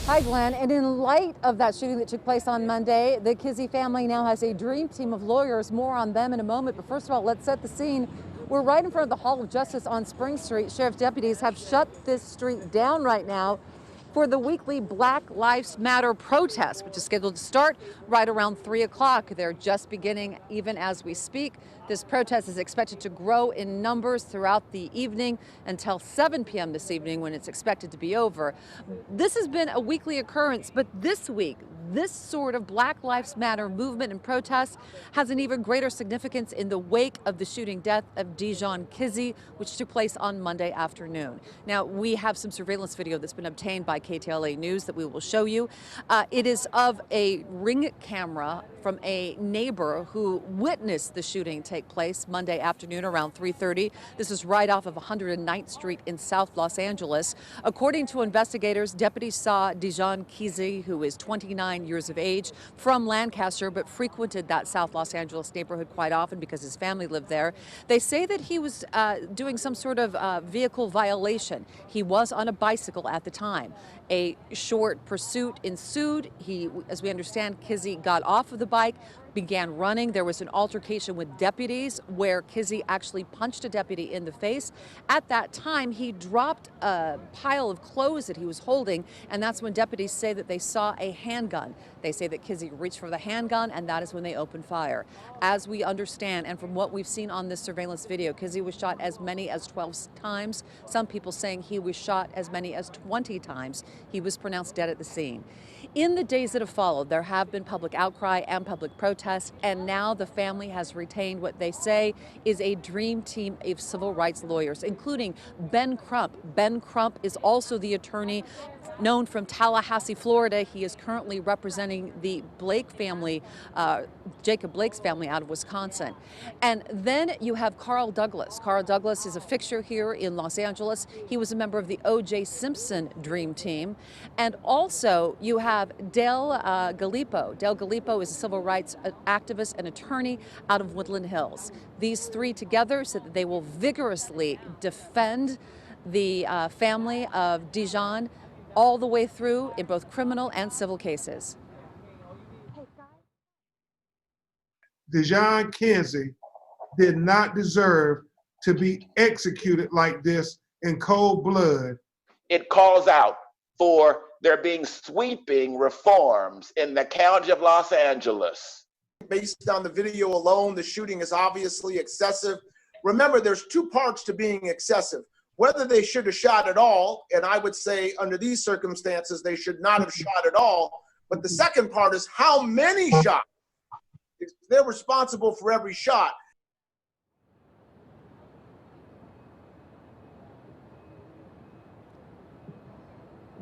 Hi, Glenn. And in light of that shooting that took place on Monday, the Kizzy family now has a dream team of lawyers. More on them in a moment. But first of all, let's set the scene. We're right in front of the Hall of Justice on Spring Street. Sheriff's deputies have shut this street down right now for the weekly Black Lives Matter protest, which is scheduled to start right around 3 o'clock. They're just beginning even as we speak. This protest is expected to grow in numbers throughout the evening until 7 p.m. this evening, when it's expected to be over. This has been a weekly occurrence, but this week, this sort of Black Lives Matter movement and protest has an even greater significance in the wake of the shooting death of Dijon Kizzee, which took place on Monday afternoon. Now, we have some surveillance video that's been obtained by KTLA News that we will show you. It is of a Ring camera from a neighbor who witnessed the shooting take place Monday afternoon around 3:30. This is right off of 109th Street in South Los Angeles. According to investigators, deputies saw Dijon Kizzee, who is 29 years of age, from Lancaster, but frequented that South Los Angeles neighborhood quite often because his family lived there. They say that he was doing some sort of vehicle violation. He was on a bicycle at the time. A short pursuit ensued. As we understand, Kizzee got off of the bike, began running. There was an altercation with deputies where Kizzee actually punched a deputy in the face. At that time, he dropped a pile of clothes that he was holding, and that's when deputies say that they saw a handgun. They say that Kizzee reached for the handgun, and that is when they opened fire. As we understand, and from what we've seen on this surveillance video, Kizzee was shot as many as 12 times. Some people saying he was shot as many as 20 times. He was pronounced dead at the scene. In the days that have followed, there have been public outcry and public protests, and now the family has retained what they say is a dream team of civil rights lawyers, including Ben Crump. Ben Crump is also the attorney known from Tallahassee, Florida. He is currently representing the Blake family, Jacob Blake's family out of Wisconsin. And then you have Carl Douglas. Carl Douglas is a fixture here in Los Angeles. He was a member of the O.J. Simpson Dream Team. And also you have Dale Gallipo. Dale Gallipo is a civil rights activist and attorney out of Woodland Hills. These three together said that they will vigorously defend the family of Dijon all the way through in both criminal and civil cases. Dijon Kizzee did not deserve to be executed like this in cold blood. It calls out for there being sweeping reforms in the county of Los Angeles. Based on the video alone, the shooting is obviously excessive. Remember, there's two parts to being excessive. Whether they should have shot at all, and I would say under these circumstances, they should not have shot at all. But the second part is how many shots. They're responsible for every shot.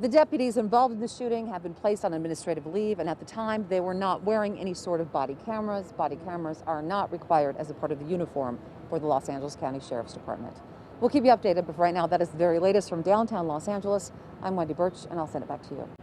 The deputies involved in the shooting have been placed on administrative leave, and at the time they were not wearing any sort of body cameras. Body cameras are not required as a part of the uniform for the Los Angeles County Sheriff's Department. We'll keep you updated, but for right now, that is the very latest from downtown Los Angeles. I'm Wendy Birch, and I'll send it back to you.